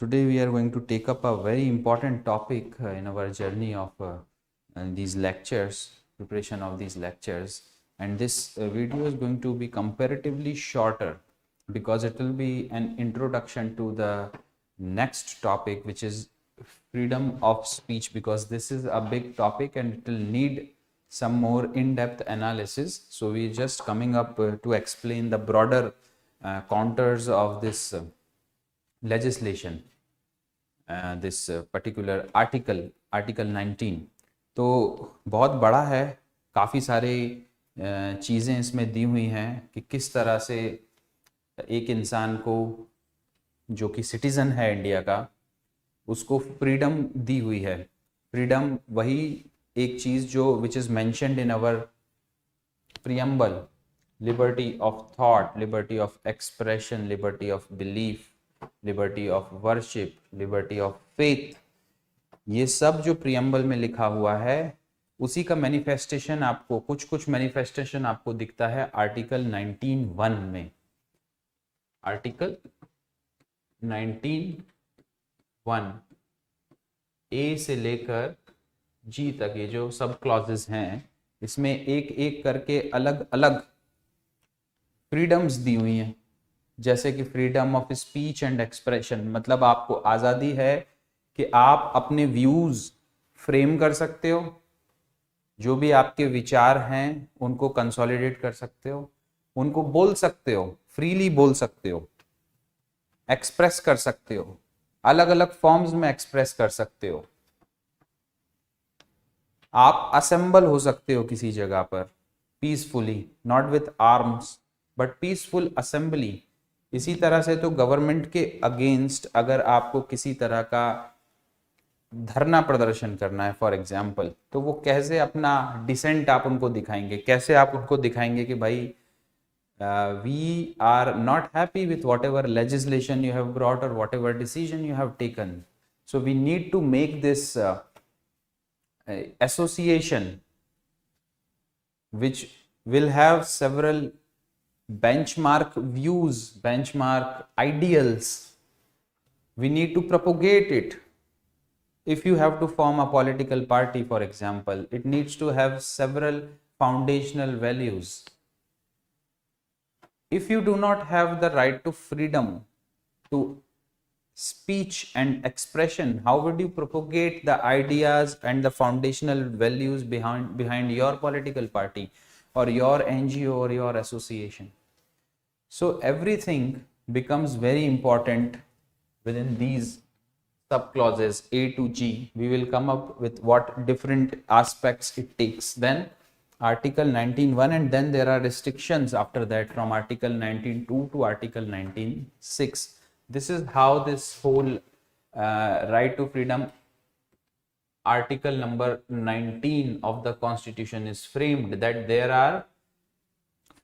Today we are going to take up a very important topic in our journey of these lectures, preparation of these lectures. And this video is going to be comparatively shorter because it will be an introduction to the next topic, which is freedom of speech, because this is a big topic and it will need some more in-depth analysis. So we're just coming up to explain the broader contours of this legislation, this particular article 19. तो बहुत बड़ा है, काफ़ी सारे चीज़ें इसमें दी हुई हैं कि किस तरह से एक इंसान को जो कि सिटीज़न है इंडिया का, उसको फ्रीडम दी हुई है. फ्रीडम वही एक चीज़ जो which is mentioned in our preamble: liberty of thought, liberty of expression, liberty of belief, liberty of worship, liberty of faith. ये सब जो प्रियम्बल में लिखा हुआ है उसी का मैनिफेस्टेशन आपको कुछ मैनिफेस्टेशन आपको दिखता है आर्टिकल 19(1) में. आर्टिकल 19(1) ए से लेकर जी तक ये जो सब क्लॉजेस हैं, इसमें एक एक करके अलग अलग फ्रीडम्स दी हुई हैं. जैसे कि freedom of speech and expression, मतलब आपको आज़ादी है कि आप अपने व्यूज़ फ्रेम कर सकते हो, जो भी आपके विचार हैं उनको कंसोलिडेट कर सकते हो, उनको बोल सकते हो, फ्रीली बोल सकते हो, एक्सप्रेस कर सकते हो, अलग अलग फॉर्म्स में एक्सप्रेस कर सकते हो. आप असेंबल हो सकते हो किसी जगह पर peacefully, not with arms but peaceful assembly. इसी तरह से तो गवर्नमेंट के अगेंस्ट अगर आपको किसी तरह का धरना प्रदर्शन करना है फॉर एग्जांपल, तो वो कैसे अपना डिसेंट आप उनको दिखाएंगे, कैसे आप उनको दिखाएंगे कि भाई we are not happy with whatever legislation you have brought और whatever decision you have taken. So we need to make this association which will have several benchmark views, benchmark ideals. We need to propagate it. If you have to form a political party, for example, it needs to have several foundational values. If you do not have the right to freedom to speech and expression, how would you propagate the ideas and the foundational values behind your political party or your NGO or your association? So everything becomes very important within these sub clauses A to G. We will come up with what different aspects it takes. Then article 19(1), and then there are restrictions after that from article 19(2) to article 19(6). This is how this whole right to freedom, article number 19 of the constitution is framed, that there are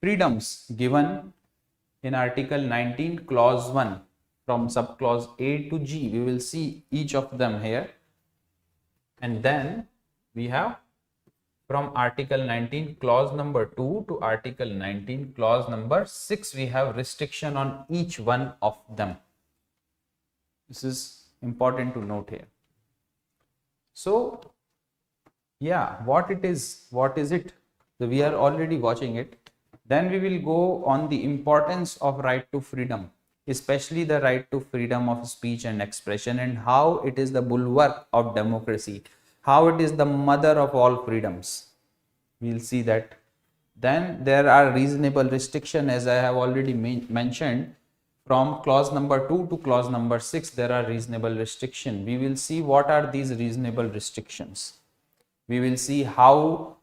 freedoms given in article 19 clause 1 from subclause A to G. We will see each of them here. And then we have from article 19 clause number 2 to article 19 clause number 6, we have restriction on each one of them. This is important to note here. So yeah, what is it? So we are already watching it. Then we will go on the importance of right to freedom, especially the right to freedom of speech and expression, and how it is the bulwark of democracy, how it is the mother of all freedoms. We'll see that. Then there are reasonable restriction, as I have already mentioned. From clause number 2 to clause number 6, there are reasonable restriction. We will see what are these reasonable restrictions. We will see how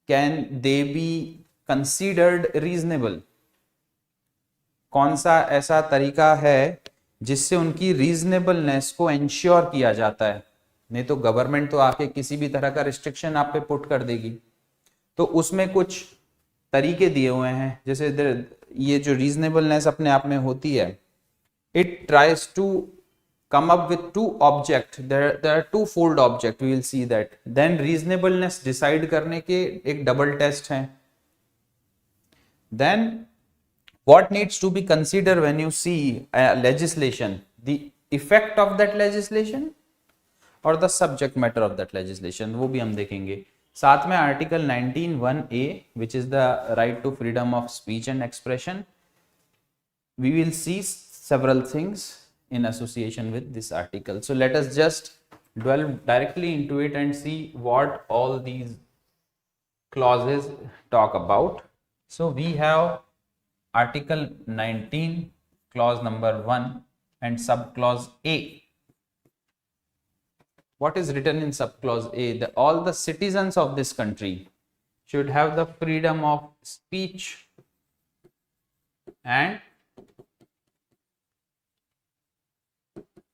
can they be considered reasonable. कौन सा ऐसा तरीका है जिससे उनकी reasonableness को ensure किया जाता है. नहीं तो गवर्नमेंट तो आके किसी भी तरह का रिस्ट्रिक्शन आप पे पुट कर देगी. तो उसमें कुछ तरीके दिए हुए हैं. जैसे ये जो रीजनेबलनेस अपने आप में होती है, it tries to come up with two object. There are two fold object. We will see that. Then reasonableness decide करने के एक double test है. Then what needs to be considered when you see legislation? The effect of that legislation or the subject matter of that legislation, वो भी हम देखेंगे। साथ में article 19(1)(a which is the right to freedom of speech and expression, we will see several things in association with this article. So let us just delve directly into it and see what all these clauses talk about. So we have article 19 clause number 1 and subclause A. What is written in subclause A? That all the citizens of this country should have the freedom of speech and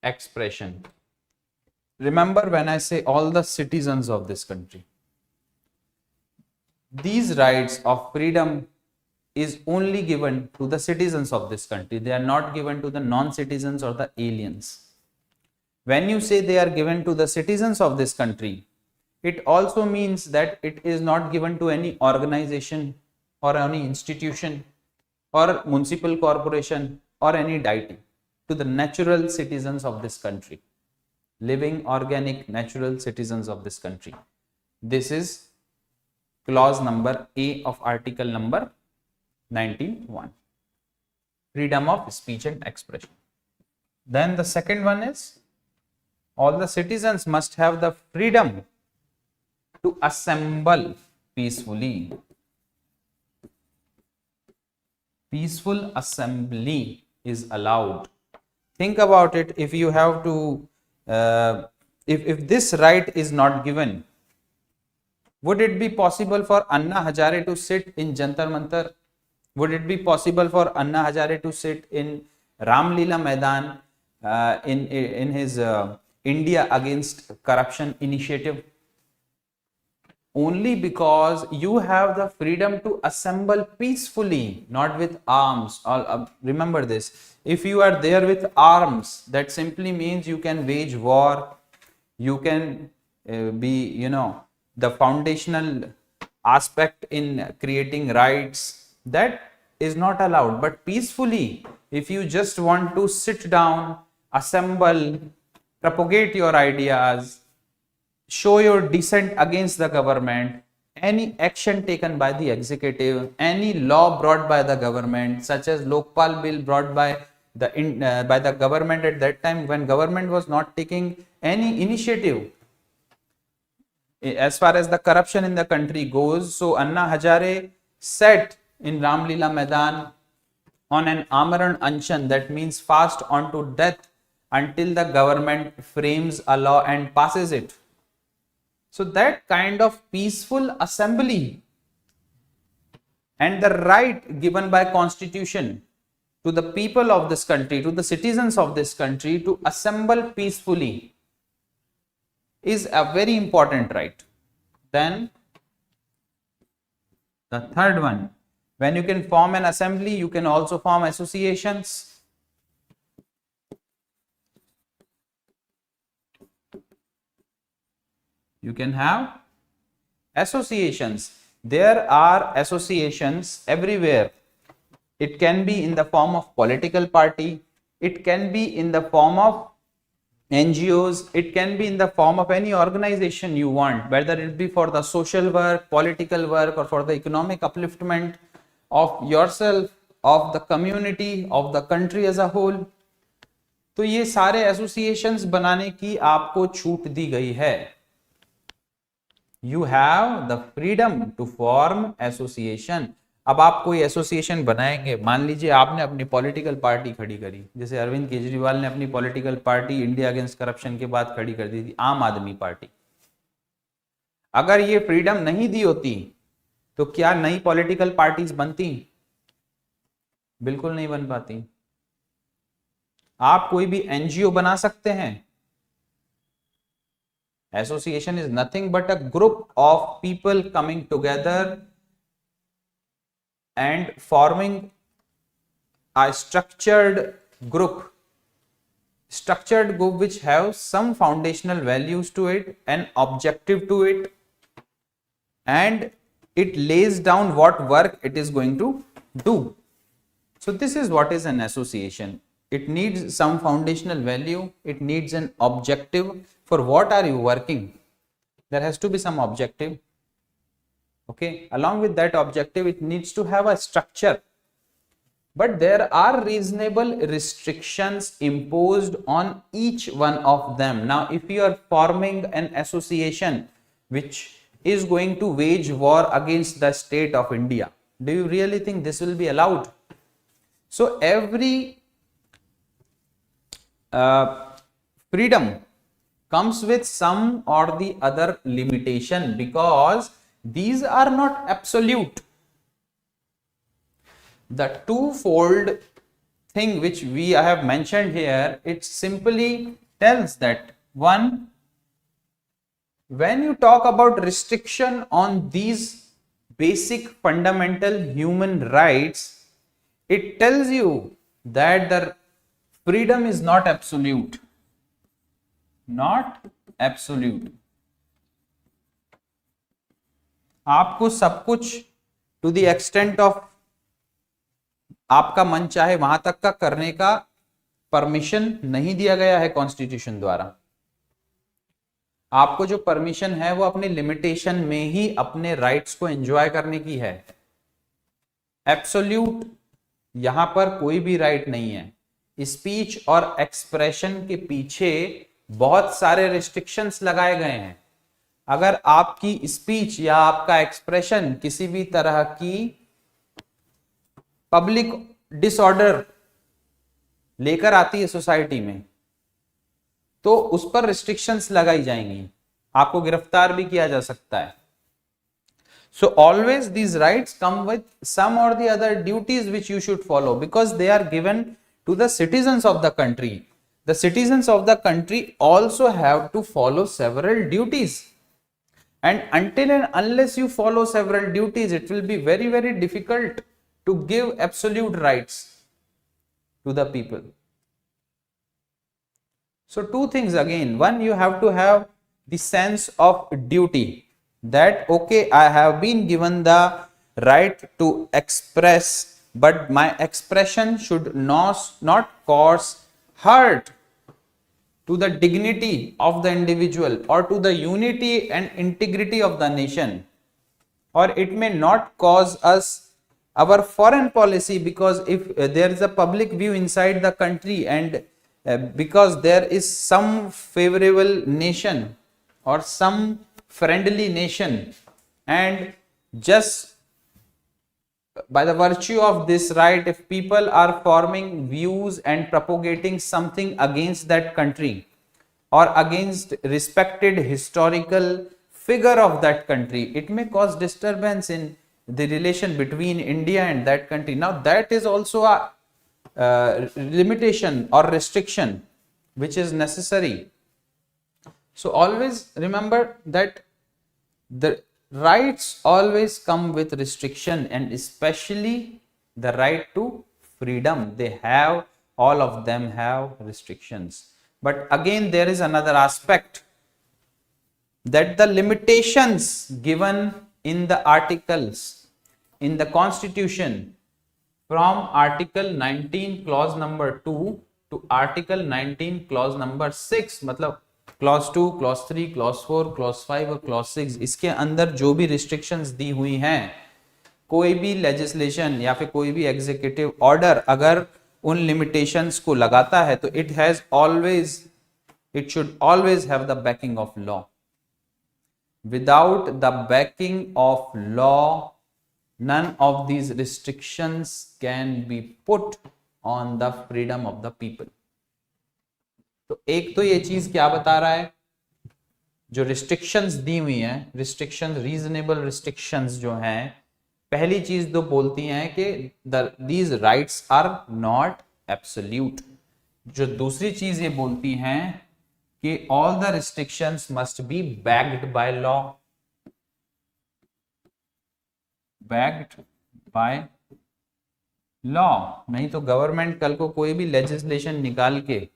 expression. Remember, when I say all the citizens of this country, these rights of freedom is only given to the citizens of this country. They are not given to the non-citizens or the aliens. When you say they are given to the citizens of this country, it also means that it is not given to any organization or any institution or municipal corporation or any deity, to the natural citizens of this country, living, organic, natural citizens of this country. This is clause number A of article number 19(1), freedom of speech and expression. Then the second one is, all the citizens must have the freedom to assemble peacefully. Peaceful assembly is allowed. Think about it. If you have to, if this right is not given, would it be possible for Anna Hazare to sit in Jantar Mantar? Would it be possible for Anna Hazare to sit in Ram Leela Maidan in his India Against Corruption initiative? Only because you have the freedom to assemble peacefully, not with arms. Remember this. If you are there with arms, that simply means you can wage war. You can be, the foundational aspect in creating rights. That is not allowed. But peacefully, if you just want to sit down, assemble, propagate your ideas, show your dissent against the government, any action taken by the executive, any law brought by the government, such as Lokpal bill brought by the government at that time, when government was not taking any initiative as far as the corruption in the country goes. So Anna Hazare sat in Ram Leela Maidan on an Amaran Anshan, that means fast unto death, until the government frames a law and passes it. So that kind of peaceful assembly and the right given by constitution to the people of this country, to the citizens of this country, to assemble peacefully is a very important right. Then the third one, when you can form an assembly, you can also form associations. You can have associations. There are associations everywhere. It can be in the form of political party. It can be in the form of NGOs. It can be in the form of any organization you want, whether it be for the social work, political work, or for the economic upliftment of yourself, of the community, of the country as a whole. तो ये सारे associations बनाने की आपको छूट दी गई है. You have the freedom to form association. अब आप कोई एसोसिएशन बनाएंगे, मान लीजिए आपने अपनी पॉलिटिकल पार्टी खड़ी करी, जैसे अरविंद केजरीवाल ने अपनी political party India against corruption के बाद खड़ी कर दी थी, आम आदमी पार्टी. अगर ये फ्रीडम नहीं दी होती तो क्या नई पॉलिटिकल पार्टीज बनती? बिल्कुल नहीं बन पाती. आप कोई भी एनजीओ बना सकते हैं. Association is nothing but a group of people coming together and forming a structured group which have some foundational values to it, an objective to it, and it lays down what work it is going to do. So this is what is an association. it needs some foundational value, it needs an objective. For what are you working? There has to be some objective. Okay, along with that objective, it needs to have a structure. But there are reasonable restrictions imposed on each one of them. Now, if you are forming an association which is going to wage war against the state of India, do you really think this will be allowed? So, every freedom comes with some or the other limitation, because these are not absolute. The twofold thing which I have mentioned here, it simply tells that, one, when you talk about restriction on these basic fundamental human rights, it tells you that the freedom is not absolute. Not absolute. आपको सब कुछ to the extent of आपका मन चाहे वहां तक का करने का परमिशन नहीं दिया गया है कॉन्स्टिट्यूशन द्वारा। आपको जो परमिशन है वो अपनी लिमिटेशन में ही अपने राइट्स को एंजॉय करने की है। एब्सोल्यूट यहां पर कोई भी राइट नहीं है। स्पीच और एक्सप्रेशन के पीछे बहुत सारे रिस्ट्रिक्शंस लगाए गए हैं। अगर आपकी स्पीच या आपका एक्सप्रेशन किसी भी तरह की पब्लिक डिसऑर्डर लेकर आती है सोसाइटी में, तो उस पर रिस्ट्रिक्शंस लगाई जाएंगी, आपको गिरफ्तार भी किया जा सकता है। So always these rights come with some और the other duties which you should follow, because they are given to the citizens of the country. The citizens of the country also have to follow several duties, and until and unless you follow several duties, it will be very, very difficult to give absolute rights to the people. So two things again. One, you have to have the sense of duty, that okay, I have been given the right to express, but my expression should not cause hurt to the dignity of the individual or to the unity and integrity of the nation, or it may not cause us our foreign policy, because if there is a public view inside the country, and because there is some favorable nation or some friendly nation, and just by the virtue of this right, if people are forming views and propagating something against that country or against respected historical figure of that country, it may cause disturbance in the relation between India and that country. Now that is also a limitation or restriction which is necessary. So always remember that the rights always come with restriction, and especially the right to freedom. They have, all of them have restrictions. But again, there is another aspect, that the limitations given in the articles in the constitution from article 19 clause number 2 to article 19 clause number 6, मतलब clause 2, clause 3, clause 4, clause 5 और clause 6, इसके अंदर जो भी restrictions दी हुई हैं, कोई भी लेजिस्लेशन या फिर कोई भी एग्जीक्यूटिव ऑर्डर अगर उन लिमिटेशंस को लगाता है, तो it should always have the backing of law. Without the backing of law, none of these restrictions can be put on the freedom of the people. तो एक तो ये चीज क्या बता रहा है, जो रिस्ट्रिक्शंस दी हुई हैं, रिस्ट्रिक्शंस, रीजनेबल रिस्ट्रिक्शंस जो हैं, पहली चीज तो बोलती हैं कि these rights are not absolute. जो दूसरी चीज ये बोलती हैं कि all the restrictions must be backed by law, backed by law. नहीं तो गवर्नमेंट कल को कोई भी लेजिस्लेशन निकाल के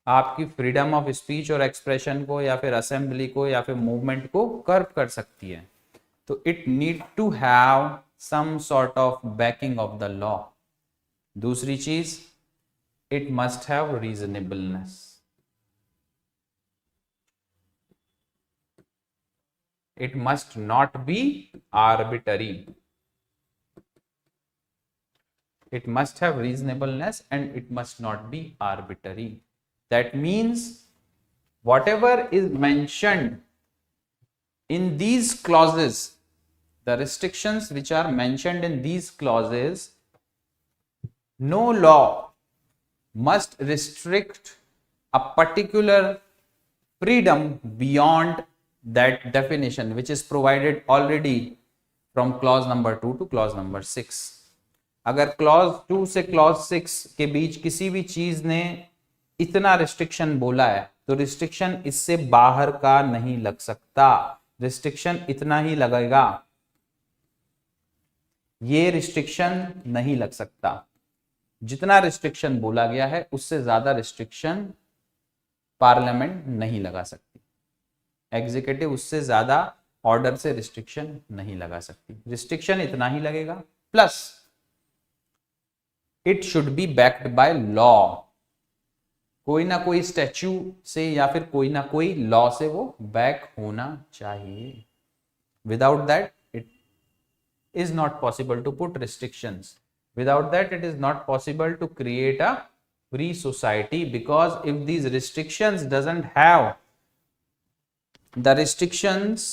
आपकी फ्रीडम ऑफ स्पीच और एक्सप्रेशन को या फिर असेंबली को या फिर मूवमेंट को कर्ब कर सकती है। तो it need to have some sort of backing of the law. दूसरी चीज, it must have reasonableness. It must not be arbitrary. It must have reasonableness and it must not be arbitrary. That means whatever is mentioned in these clauses, the restrictions which are mentioned in these clauses, no law must restrict a particular freedom beyond that definition which is provided already from clause number 2 to clause number 6. अगर clause 2 से clause 6 के बीच किसी भी चीज ने इतना restriction बोला है तो रिस्ट्रिक्शन इससे बाहर का नहीं लग सकता, रिस्ट्रिक्शन इतना ही लगेगा, ये रिस्ट्रिक्शन नहीं लग सकता। जितना रिस्ट्रिक्शन बोला गया है उससे ज्यादा रिस्ट्रिक्शन पार्लियामेंट नहीं लगा सकती, एग्जीक्यूटिव उससे ज्यादा ऑर्डर से रिस्ट्रिक्शन नहीं लगा सकती। रिस्ट्रिक्शन इतना ही लगेगा, plus it should be backed by law. कोई ना कोई स्टैच्यू से या फिर कोई ना कोई लॉ से वो बैक होना चाहिए। Without that it is not possible to put restrictions. Without that, it is not possible to create a free society, because if these restrictions doesn't have the restrictions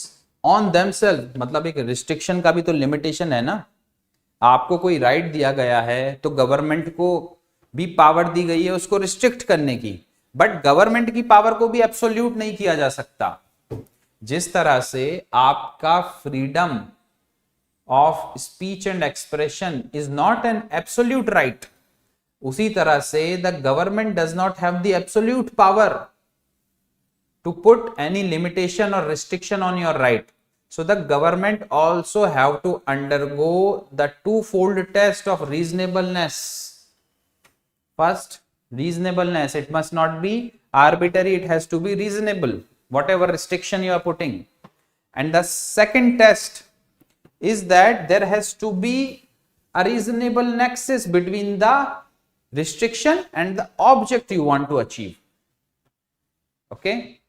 on themselves, मतलब एक restriction का भी तो limitation है ना। आपको कोई right दिया गया है तो गवर्नमेंट को भी पावर दी गई है उसको रिस्ट्रिक्ट करने की, बट गवर्नमेंट की पावर को भी एब्सोल्यूट नहीं किया जा सकता। जिस तरह से आपका freedom of speech and expression is not an absolute right, उसी तरह से the government does not have the absolute power to put any limitation or restriction on your right. So the government also have to undergo the twofold test of reasonableness. First, reasonableness, it must not be arbitrary, it has to be reasonable, whatever restriction you are putting. And the second test is that there has to be a reasonable nexus between the restriction and the object you want to achieve. Okay,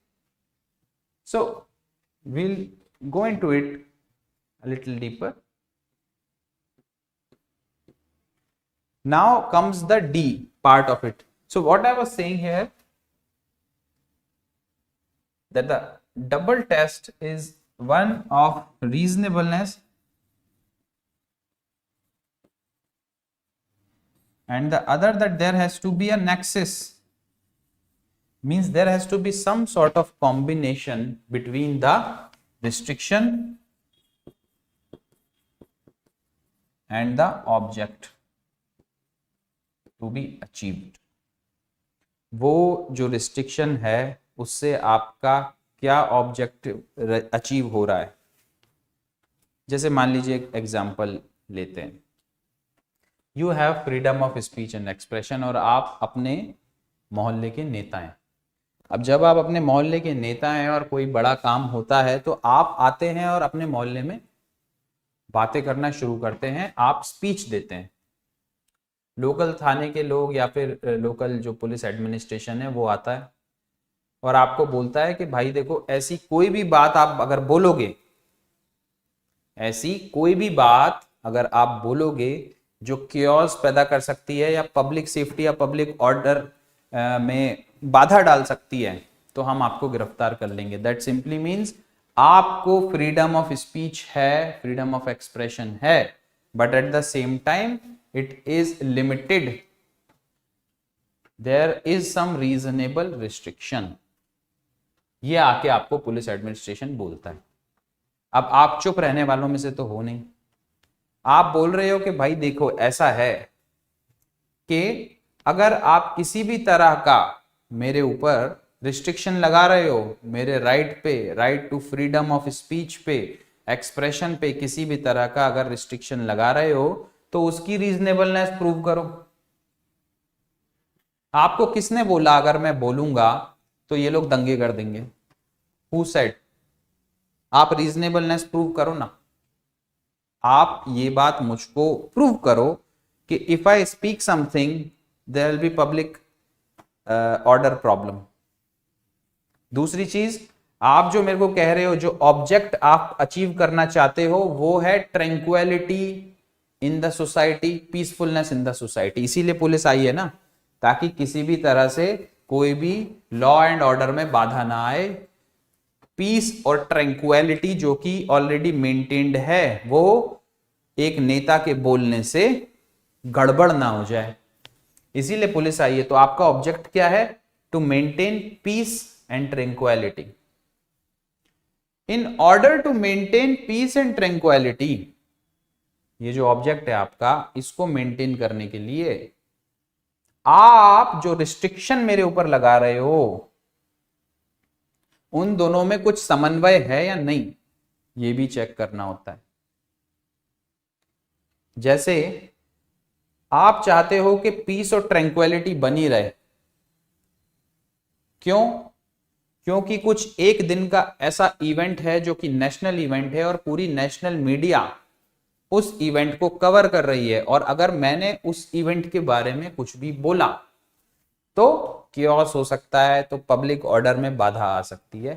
so we'll go into it a little deeper. Now comes the D part of it. So what I was saying here, that the double test is one of reasonableness and the other that there has to be a nexus, means there has to be some sort of combination between the restriction and the object to be achieved. वो जो restriction है उससे आपका क्या object achieve हो रहा है। जैसे मान लीजिए एक एग्जाम्पल लेते हैं, you have freedom of speech and expression और आप अपने मोहल्ले के नेता हैं। अब जब आप अपने मोहल्ले के नेता हैं और कोई बड़ा काम होता है तो आप आते हैं और अपने मोहल्ले में बातें करना शुरू करते हैं, आप स्पीच देते हैं। लोकल थाने के लोग या फिर लोकल जो पुलिस एडमिनिस्ट्रेशन है वो आता है और आपको बोलता है कि भाई देखो, ऐसी कोई भी बात आप अगर बोलोगे, ऐसी कोई भी बात अगर आप बोलोगे जो क्योस पैदा कर सकती है या पब्लिक सेफ्टी या पब्लिक ऑर्डर में बाधा डाल सकती है, तो हम आपको गिरफ्तार कर लेंगे। दैट सिंपली मीन्स आपको फ्रीडम ऑफ स्पीच है, फ्रीडम ऑफ एक्सप्रेशन है, but at the same time it is limited, there is some reasonable restriction. ये आके आपको पुलिस एडमिनिस्ट्रेशन बोलता है। अब आप चुप रहने वालों में से तो हो नहीं, आप बोल रहे हो कि भाई देखो ऐसा है कि अगर आप किसी भी तरह का मेरे ऊपर रिस्ट्रिक्शन लगा रहे हो, मेरे राइट पे, right to freedom of speech पे, एक्सप्रेशन पे किसी भी तरह का अगर रिस्ट्रिक्शन लगा रहे हो तो उसकी रीजनेबलनेस प्रूव करो। आपको किसने बोला अगर मैं बोलूंगा तो ये लोग दंगे कर देंगे? Who said? आप रीजनेबलनेस प्रूव करो ना। आप ये बात मुझको प्रूव करो कि if I speak something there will be public order problem. दूसरी चीज, आप जो मेरे को कह रहे हो, जो ऑब्जेक्ट आप अचीव करना चाहते हो वो है tranquillity in the society, peacefulness in the society. इसीलिए पुलिस आई है ना, ताकि किसी भी तरह से कोई भी लॉ एंड ऑर्डर में बाधा ना आए। पीस और ट्रैंक्विलिटी जो कि ऑलरेडी मेंटेन्ड है, वो एक नेता के बोलने से गड़बड़ ना हो जाए, इसीलिए पुलिस आई है। तो आपका ऑब्जेक्ट क्या है? To maintain peace and tranquillity. In order to maintain peace and tranquillity, ये जो ऑब्जेक्ट है आपका, इसको मेंटेन करने के लिए आप जो रिस्ट्रिक्शन मेरे ऊपर लगा रहे हो, उन दोनों में कुछ समन्वय है या नहीं, ये भी चेक करना होता है। जैसे आप चाहते हो कि पीस और ट्रैंक्विलिटी बनी रहे, क्यों? क्योंकि कुछ एक दिन का ऐसा इवेंट है जो कि नेशनल इवेंट है और पूरी नेशनल मीडिया उस इवेंट को कवर कर रही है, और अगर मैंने उस इवेंट के बारे में कुछ भी बोला तो कियोस हो सकता है, तो पब्लिक ऑर्डर में बाधा आ सकती है।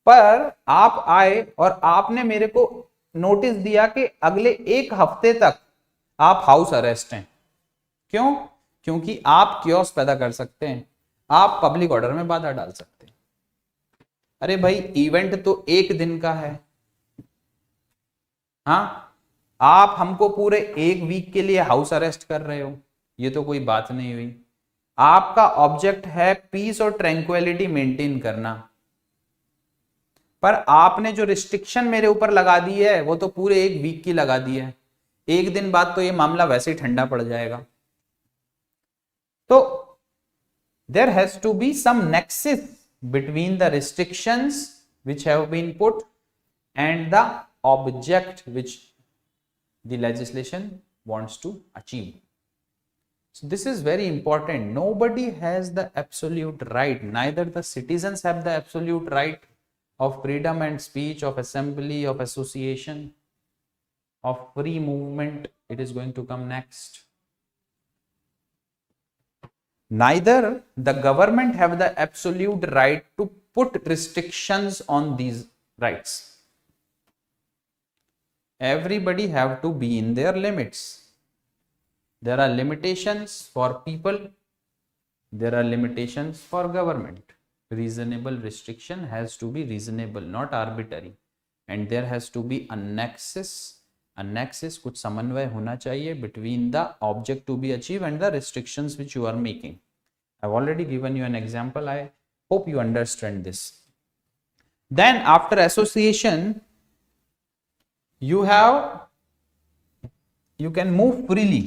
पर आप आए और आपने मेरे को नोटिस दिया कि अगले एक हफ्ते तक आप हाउस अरेस्ट हैं। क्यों? क्योंकि आप कियोस पैदा कर सकते हैं, आप पब्लिक ऑर्डर में बाधा डाल सकते हैं। अरे भाई, इवेंट तो एक दिन का है। हाँ, आप हमको पूरे एक वीक के लिए हाउस अरेस्ट कर रहे हो, ये तो कोई बात नहीं हुई। आपका ऑब्जेक्ट है पीस और ट्रैंक्विलिटी मेंटेन करना, पर आपने जो रिस्ट्रिक्शन मेरे ऊपर लगा दी है वो तो पूरे एक वीक की लगा दी है। एक दिन बाद तो ये मामला वैसे ही ठंडा पड़ जाएगा। तो there has to be some nexus between the restrictions which have been put and the object which the legislation wants to achieve. So this is very important. Nobody has the absolute right, neither the citizens have the absolute right of freedom and speech, of assembly, of association, of free movement. It is going to come next. Neither the government have the absolute right to put restrictions on these rights. Everybody have to be in their limits. There are limitations for people, there are limitations for government. Reasonable restriction has to be reasonable, not arbitrary, and there has to be a nexus. A nexus, कुछ समन्वय होना चाहिए between the object to be achieved and the restrictions which you are making. I've already given you an example. I hope you understand this. Then after association, you can move freely.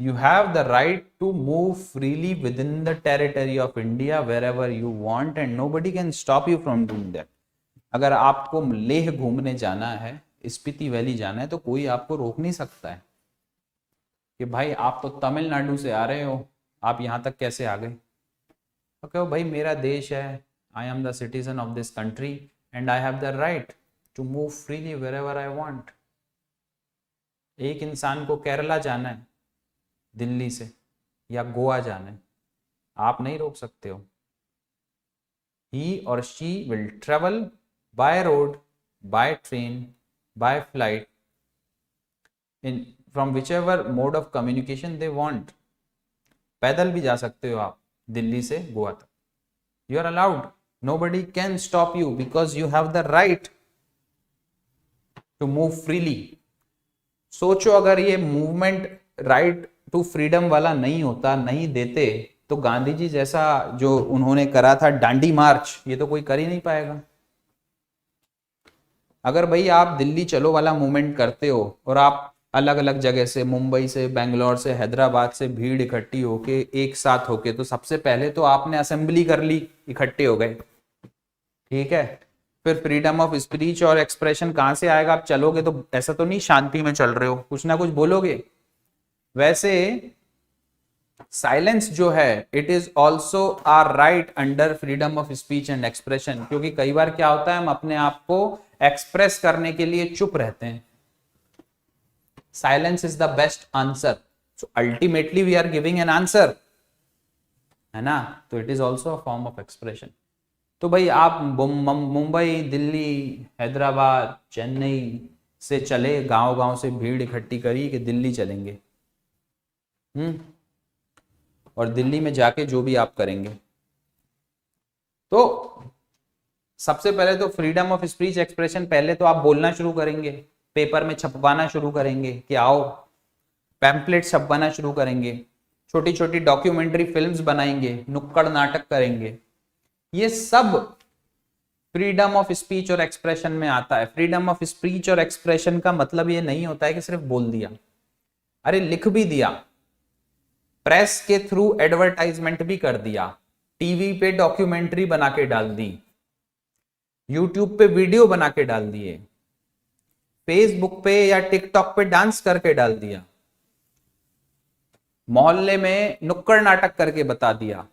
You have the right to move freely within the territory of India wherever you want, and nobody can stop you from doing that. अगर आपको लेह घूमने जाना है, Spiti valley जाना है, तो कोई आपको रोक नहीं सकता है कि भाई आप तो तमिलनाडु से आ रहे हो, आप यहाँ तक कैसे आ गए? तो कहो भाई मेरा देश है, I am the citizen of this country and I have the right to move freely wherever I want. एक इंसान को केरला जाना है दिल्ली से, या गोवा जाना है, आप नहीं रोक सकते हो। he or she will travel by road, by train, by flight, from whichever mode of communication they want. पैदल भी जा सकते हो आप दिल्ली से गोवा तक, you are allowed. Nobody can stop you because you have the right to move freely. सोचो अगर ये मूवमेंट राइट टू फ्रीडम वाला नहीं होता, नहीं देते, तो गांधी जी जैसा जो उन्होंने करा था डांडी मार्च, ये तो कोई कर ही नहीं पाएगा। अगर भाई आप दिल्ली चलो वाला मूवमेंट करते हो और आप अलग अलग जगह से, मुंबई से, बेंगलोर से, हैदराबाद से भीड़ इकट्ठी होके एक साथ होके, तो सबसे पहले तो आपने असेंबली कर ली, इकट्ठे हो गए, ठीक है। फिर फ्रीडम ऑफ स्पीच और एक्सप्रेशन कहां से आएगा? आप चलोगे तो ऐसा तो नहीं शांति में चल रहे हो, कुछ ना कुछ बोलोगे। वैसे साइलेंस जो है, it is also a right under freedom of speech and expression, क्योंकि कई बार क्या होता है, हम अपने आप को एक्सप्रेस करने के लिए चुप रहते हैं, silence is the best answer. So ultimately we are giving an answer, है ना. तो it is also a form of expression. तो भाई आप मुंबई, दिल्ली, हैदराबाद, चेन्नई से चले, गांव गांव से भीड़ इकट्ठी करी कि दिल्ली चलेंगे. और दिल्ली में जाके जो भी आप करेंगे, तो सबसे पहले तो फ्रीडम ऑफ स्पीच एक्सप्रेशन, पहले तो आप बोलना शुरू करेंगे, पेपर में छपवाना शुरू करेंगे कि आओ, पैम्पलेट छपवाना शुरू करेंगे, छोटी छोटी डॉक्यूमेंट्री फिल्म्स बनाएंगे, नुक्कड़ नाटक करेंगे. ये सब फ्रीडम ऑफ स्पीच और एक्सप्रेशन में आता है. फ्रीडम ऑफ स्पीच और एक्सप्रेशन का मतलब ये नहीं होता है कि सिर्फ बोल दिया, अरे लिख भी दिया, प्रेस के थ्रू एडवर्टाइजमेंट भी कर दिया, टीवी पे डॉक्यूमेंट्री बना के डाल दी, यूट्यूब पे वीडियो बना के डाल दिए, फेसबुक पे या टिकटॉक पे डांस करके डाल दिया, मोहल्ले में नुक्कड़ नाटक करके बता दिया,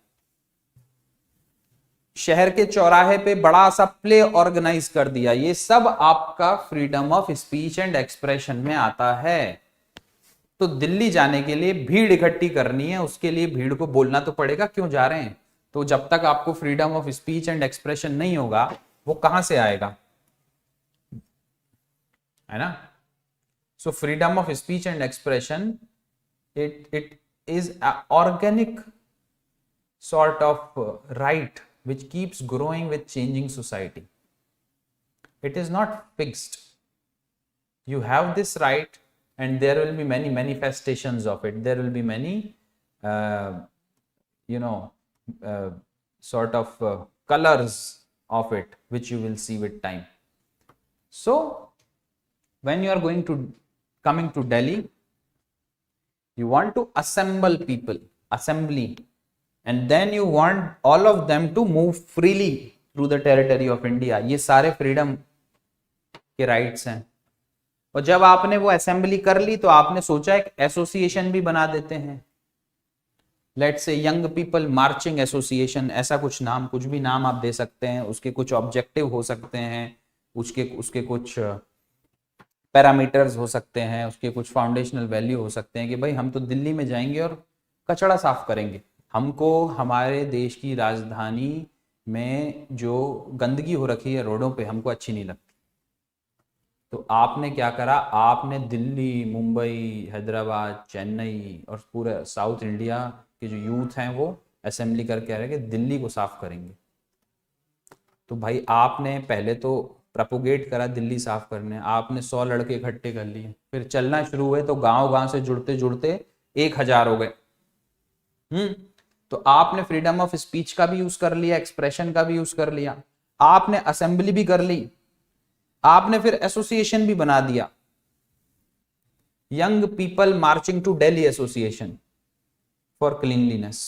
शहर के चौराहे पे बड़ा सा प्ले ऑर्गेनाइज कर दिया. ये सब आपका freedom of speech and expression में आता है. तो दिल्ली जाने के लिए भीड़ इकट्ठी करनी है, उसके लिए भीड़ को बोलना तो पड़ेगा क्यों जा रहे हैं. तो जब तक आपको freedom of speech and expression नहीं होगा, वो कहां से आएगा, है ना. So freedom of speech and expression, it is organic sort of right which keeps growing with changing society. It is not fixed. You have this right and there will be many manifestations of it. There will be many sort of colors of it which you will see with time. So when you are coming to Delhi, you want to assemble people, assembly, and then you want all of them to move freely through the territory of India. ये सारे freedom के rights हैं. और जब आपने वो assembly कर ली तो आपने सोचा एक एसोसिएशन भी बना देते हैं. Let's say young people marching association, ऐसा कुछ नाम, कुछ भी नाम आप दे सकते हैं. उसके कुछ ऑब्जेक्टिव हो सकते हैं, उसके कुछ पैरामीटर्स हो सकते हैं, उसके कुछ फाउंडेशनल वैल्यू हो सकते हैं कि भाई हम तो दिल्ली में जाएंगे और कचरा साफ करेंगे. हमको हमारे देश की राजधानी में जो गंदगी हो रखी है रोडों पे, हमको अच्छी नहीं लगती. तो आपने क्या करा, आपने दिल्ली, मुंबई, हैदराबाद, चेन्नई और पूरे साउथ इंडिया के जो यूथ हैं वो असेंबली करके आ रहे कि दिल्ली को साफ करेंगे. तो भाई आपने पहले तो प्रोपोगेट करा दिल्ली साफ करने, आपने 100 लड़के इकट्ठे कर लिए, फिर चलना शुरू हुए तो गांव गांव से जुड़ते जुड़ते 1000 हो गए. तो आपने फ्रीडम ऑफ स्पीच का भी यूज कर लिया, एक्सप्रेशन का भी यूज कर लिया, आपने असेंबली भी कर ली, आपने फिर एसोसिएशन भी बना दिया, young people marching to Delhi association for cleanliness.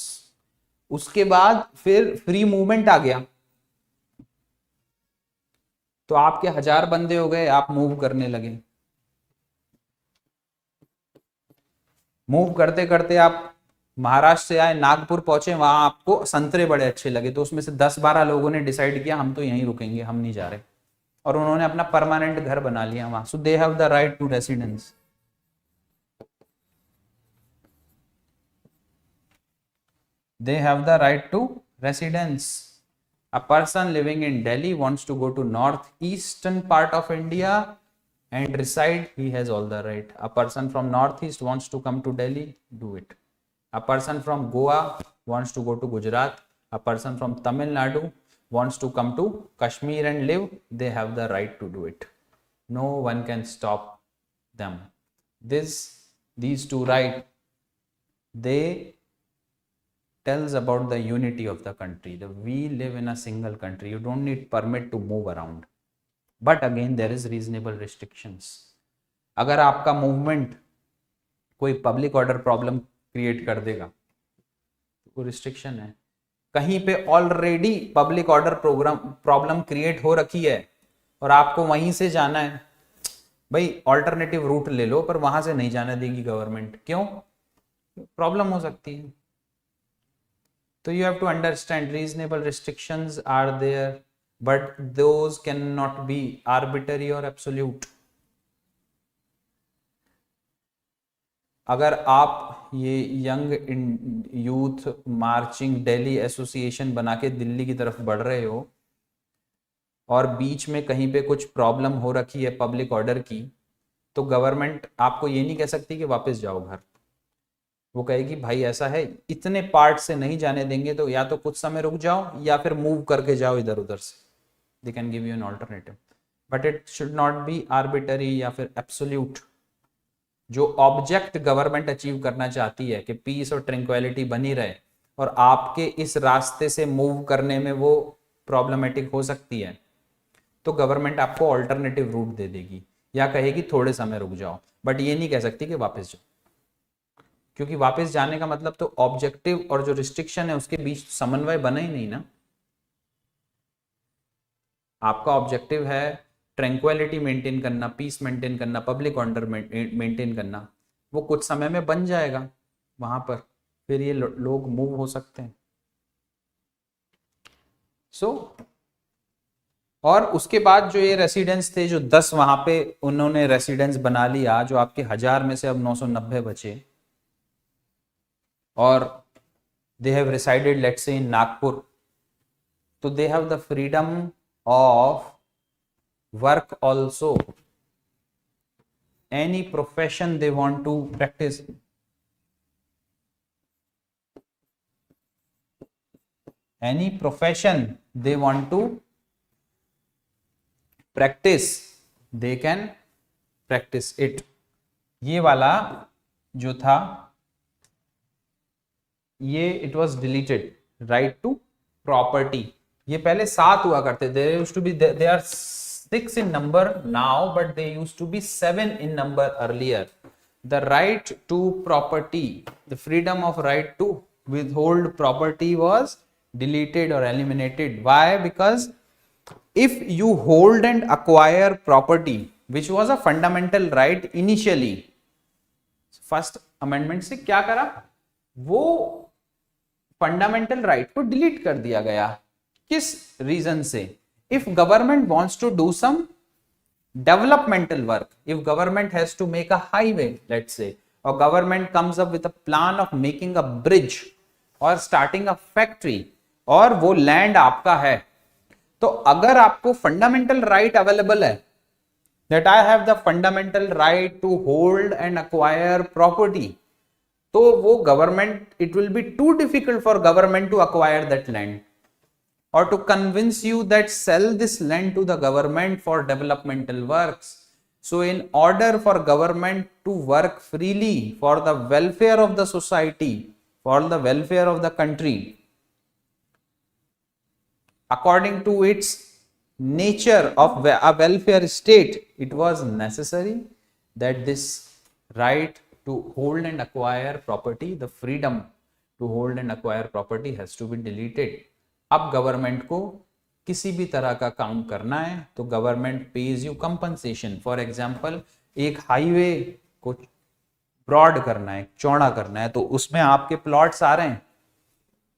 उसके बाद फिर फ्री मूवमेंट आ गया, तो आपके 1000 बंदे हो गए, आप मूव करने लगे. मूव करते करते आप महाराष्ट्र से आए, नागपुर पहुंचे, वहां आपको संतरे बड़े अच्छे लगे, तो उसमें से 10-12 लोगों ने डिसाइड किया हम तो यहीं रुकेंगे, हम नहीं जा रहे, और उन्होंने अपना परमानेंट घर बना लिया वहां. So they have the right to residence. They have the right to residence. A person living in Delhi wants to go to northeastern part of India and reside, he has all the right. A person from northeast wants to come to Delhi, do it. A person from Goa wants to go to Gujarat. A person from Tamil Nadu wants to come to Kashmir and live, they have the right to do it. No one can stop them. These two rights, they tells about the unity of the country. We live in a single country. You don't need permit to move around. But again, there is reasonable restrictions. अगर आपका movement कोई public order problem create कर देगा तो कोई restriction है. कहीं पे already public order problem create हो रखी है और आपको वहीं से जाना है, भाई ऑल्टरनेटिव रूट ले लो, पर वहां से नहीं जाने देगी गवर्नमेंट. क्यों? प्रॉब्लम हो सकती है. So you have to understand reasonable restrictions are there, but those cannot be arbitrary or absolute. अगर आप ये young youth marching Delhi association बना के दिल्ली की तरफ बढ़ रहे हो और बीच में कहीं पे कुछ प्रॉब्लम हो रखी है पब्लिक ऑर्डर की, तो गवर्नमेंट आपको ये नहीं कह सकती कि वापस जाओ घर। वो कहेगी भाई ऐसा है, इतने पार्ट से नहीं जाने देंगे, तो या तो कुछ समय रुक जाओ या फिर मूव करके जाओ इधर उधर से। They can give you an alternative, but it should not be arbitrary या फिर एब्सोल्यूट। जो ऑब्जेक्ट गवर्नमेंट अचीव करना चाहती है कि पीस और ट्रैंक्विलिटी बनी रहे, और आपके इस रास्ते से मूव करने में वो प्रॉब्लमेटिक हो सकती है, तो गवर्नमेंट आपको ऑल्टरनेटिव रूट दे देगी या कहेगी थोड़े समय रुक जाओ, बट ये नहीं कह सकती कि वापस जाओ, क्योंकि वापस जाने का मतलब तो ऑब्जेक्टिव और जो रिस्ट्रिक्शन है उसके बीच समन्वय बना ही नहीं ना। आपका ऑब्जेक्टिव है ट्रैंक्विलिटी मेंटेन करना, पीस मेंटेन करना, पब्लिक ऑर्डर मेंटेन करना, वो कुछ समय में बन जाएगा वहां पर, फिर ये लोग मूव हो सकते हैं। और उसके बाद जो ये रेसिडेंस थे, जो 10 वहां पे उन्होंने रेसिडेंस बना लिया, जो आपके 1000 में से अब 990 बचे, और they have resided let's say in Nagpur, so they have the freedom of work also, any profession they want to practice, any profession they want to practice, they can practice it। ये वाला जो था ये it was deleted, right to property. ये पहले 7 हुआ करते, there used to be, they are 6 in number now, but they used to be 7 in number earlier। The right to property, the freedom of right to withhold property was deleted or eliminated। Why? Because if you hold and acquire property, which was a fundamental right initially, first amendment से क्या करा, वो fundamental right को delete कर दिया गया। किस reason से? If government wants to do some developmental work, if government has to make a highway let's say, और government comes up with a plan of making a bridge और starting a factory, और वो land आपका है, तो अगर आपको fundamental right available है, that I have the fundamental right to hold and acquire property, तो वो government, it will be too difficult for government to acquire that land or to convince you that sell this land to the government for developmental works। So in order for government to work freely for the welfare of the society, for the welfare of the country, according to its nature of a welfare state, it was necessary that this right to hold and acquire property, the freedom to hold and acquire property has to be deleted। अब government को किसी भी तरह का काम करना है तो government page you compensation. For example, एक हाईवे को ब्रॉड करना है, चौड़ा करना है, तो उसमें आपके प्लॉट्स आ रहे हैं,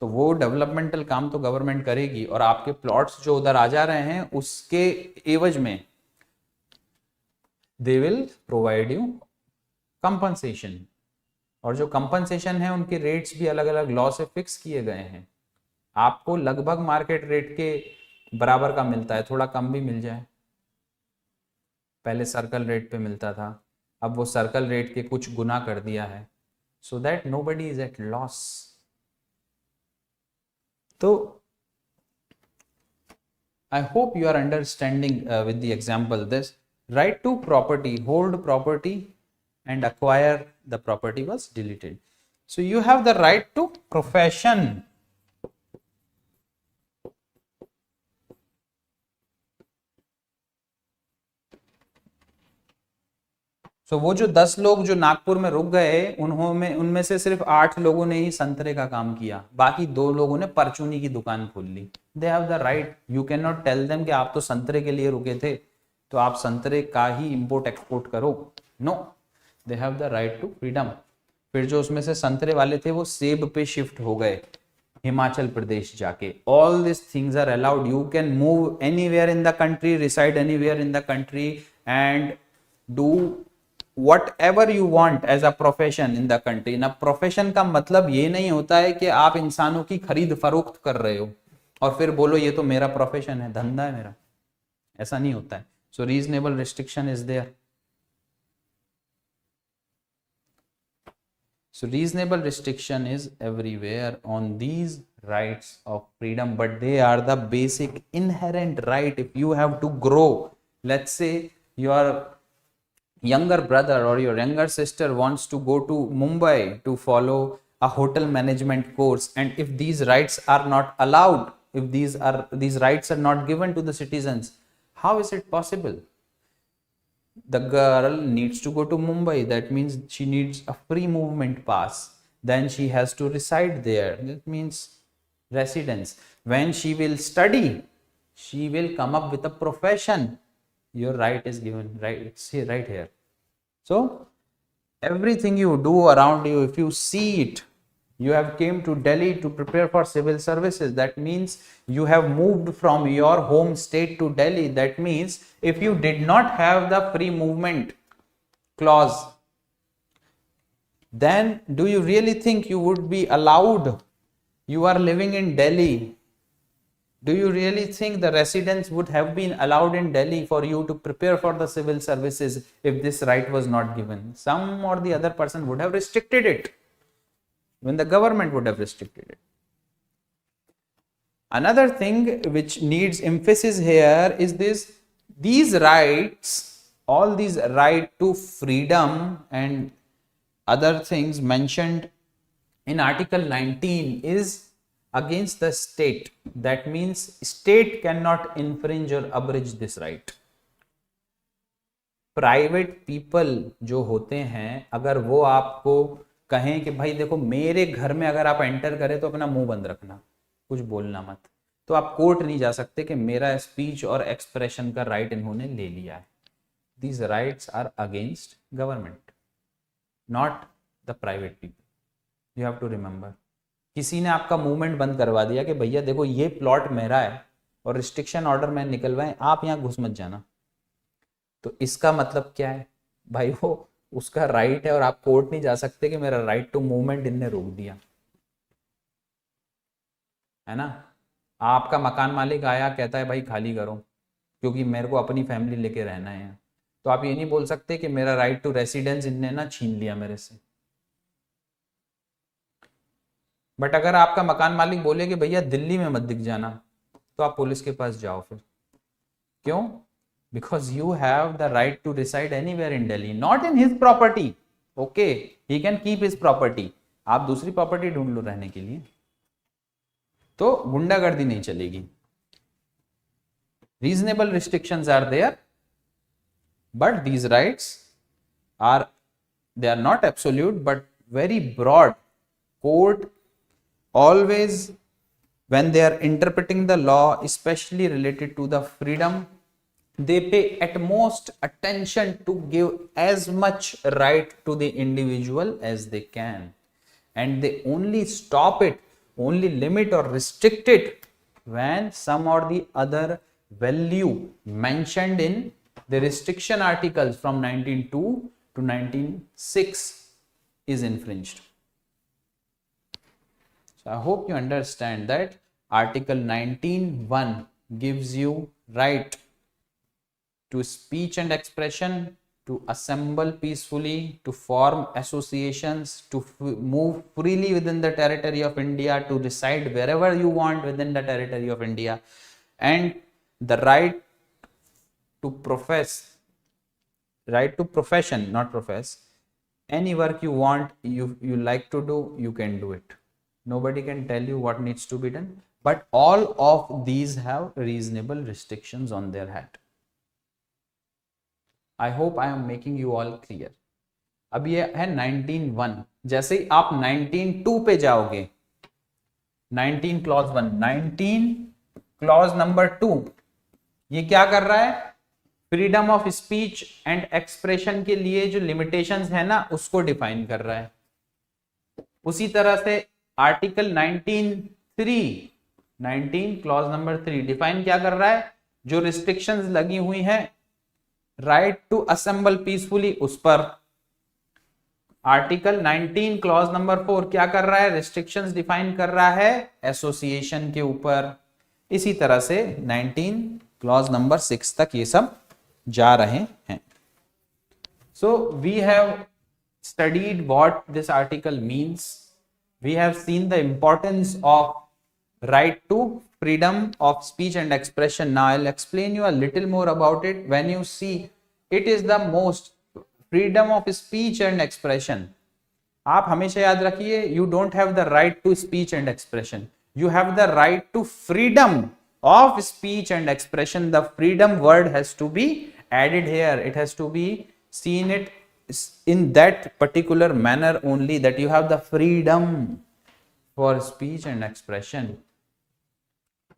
तो वो डेवलपमेंटल काम तो गवर्नमेंट करेगी, और आपके प्लॉट्स जो उधर आ जा रहे हैं उसके एवज में they will provide you compensation. और जो कंपनसेशन है उनके रेट्स भी अलग अलग लॉ से फिक्स किए गए हैं। आपको लगभग मार्केट रेट के बराबर का मिलता है, थोड़ा कम भी मिल जाए, पहले सर्कल रेट पे मिलता था, अब वो सर्कल रेट के कुछ गुना कर दिया है, so that nobody is at loss. तो I hope you are understanding with the example this right to property, hold property and acquire the property was deleted। So you have the right to profession। So वो जो 10 लोग जो नागपुर में रुक गए, उनमें से सिर्फ 8 लोगों ने ही संतरे का काम किया, बाकी 2 लोगों ने परचूनी की दुकान खोल ली। They have the right, you can not tell them कि आप तो संतरे के लिए रुके थे तो आप संतरे का ही इंपोर्ट एक्सपोर्ट करो। No, they have the right to freedom. फिर जो उसमें से संतरे वाले थे वो सेब पे शिफ्ट हो गए हिमाचल प्रदेश जाके। All this things are allowed, you can move anywhere in the country, reside anywhere in the country and do whatever you want as a profession in the country. ना प्रोफेशन का मतलब ये नहीं होता है कि आप इंसानों की खरीद फरोख्त कर रहे हो और फिर बोलो ये तो मेरा प्रोफेशन है, धंधा है मेरा, ऐसा नहीं होता है. So reasonable restriction is there. So reasonable restriction is everywhere on these rights of freedom, but they are the basic inherent right. If you have to grow, let's say your younger brother or your younger sister wants to go to Mumbai to follow a hotel management course, and if these rights are not allowed, if these rights are not given to the citizens, how is it possible? The girl needs to go to Mumbai. That means she needs a free movement pass. Then she has to reside there. That means residence. When she will study, she will come up with a profession. Your right is given, right? It's here, right here. So everything you do around you, if you see it, you have came to Delhi to prepare for civil services. That means you have moved from your home state to Delhi. That means if you did not have the free movement clause, then do you really think you would be allowed? You are living in Delhi. Do you really think the residents would have been allowed in Delhi for you to prepare for the civil services if this right was not given? Some or the other person would have restricted it. When the government would have restricted it. Another thing which needs emphasis here is these rights, all these right to freedom and other things mentioned in Article 19 is against the state. That means state cannot infringe or abridge this right. Private people जो होते हैं, अगर वो आपको कहें कि भाई देखो मेरे घर में अगर आप एंटर करें तो अपना मुंह बंद रखना, कुछ बोलना मत, तो आप कोर्ट नहीं जा सकते कि मेरा स्पीच और एक्सप्रेशन का राइट इन्होंने ले लिया है. These rights are against government, not the private people. You have to remember. किसी ने आपका मूवमेंट बंद करवा दिया कि भैया देखो ये प्लॉट मेरा है और रिस्ट्रिक्शन ऑर्डर मैंने निकलवाए, आप यहाँ घुस मत जाना, तो इसका मतलब क्या है भाई? वो उसका राइट है और आप कोर्ट नहीं जा सकते कि मेरा राइट टू मूवमेंट इनने रोक दिया है ना. आपका मकान मालिक आया कहता है भाई खाली करो क्योंकि मेरे को अपनी फैमिली लेके रहना है, तो आप ये नहीं बोल सकते कि मेरा राइट टू रेसिडेंस इनने ना छीन लिया मेरे से. बट अगर आपका मकान मालिक बोले कि भैया दिल्ली में मत दिख जाना, तो आप पुलिस के पास जाओ. फिर क्यों? Because you have the right to reside anywhere in Delhi, not in his property. Okay, he can keep his property. आप दूसरी प्रॉपर्टी ढूंढ लो रहने के लिए, तो गुंडागर्दी नहीं चलेगी. Reasonable restrictions are there, but these rights are, they are not absolute but very broad. Court always, when they are interpreting the law, especially related to the freedom, they pay utmost attention to give as much right to the individual as they can, and they only stop it, only limit or restrict it when some or the other value mentioned in the restriction articles from 1902 to 1906 is infringed. So I hope you understand that Article 19(1) gives you right to speech and expression, to assemble peacefully, to form associations, to move freely within the territory of India, to reside wherever you want within the territory of India, and the right to profess, right to profession, not profess, any work you want, you like to do, you can do it. Nobody can tell you what needs to be done, but all of these have reasonable restrictions on their hat. I hope I am making you all clear. अब ये है 19(1). जैसे ही आप 19(2) पे जाओगे, 19 clause 1, 19 clause number 2, ये क्या कर रहा है? Freedom of speech and expression के लिए जो लिमिटेशंस है ना, उसको डिफाइन कर रहा है. उसी तरह से आर्टिकल 19 क्लॉज नंबर 3 डिफाइन क्या कर रहा है? जो रिस्ट्रिक्शंस लगी हुई हैं राइट टू असेंबल पीसफुली, उस पर आर्टिकल 19 क्लॉज नंबर 4 क्या कर रहा है? रिस्ट्रिक्शंस डिफाइन कर रहा है एसोसिएशन के ऊपर। इसी तरह से 19 क्लॉज नंबर 6 तक ये सब जा रहे हैं। So we have studied what this article means, we have seen the importance of right to freedom of speech and expression. Now I'll explain you a little more about it. When you see, it is the most freedom of speech and expression. आप हमेशा याद रखिए, you don't have the right to speech and expression, you have the right to freedom of speech and expression. The freedom word has to be added here, it has to be seen it in that particular manner only, that you have the freedom for speech and expression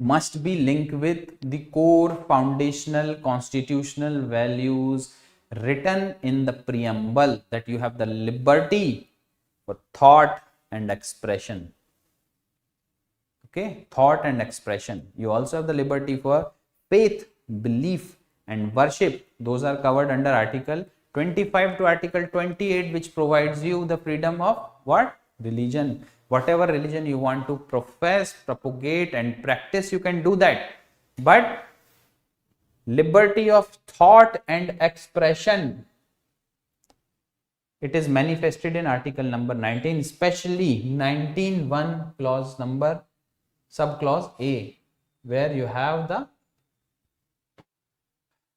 must be linked with the core foundational constitutional values written in the preamble, that you have the liberty for thought and expression. Okay, thought and expression. You also have the liberty for faith, belief and worship. Those are covered under article 25 to article 28, which provides you the freedom of what? Religion. Whatever religion you want to profess, propagate and practice, you can do that. But liberty of thought and expression, it is manifested in article number 19, especially 19(1) clause number subclause A, where you have the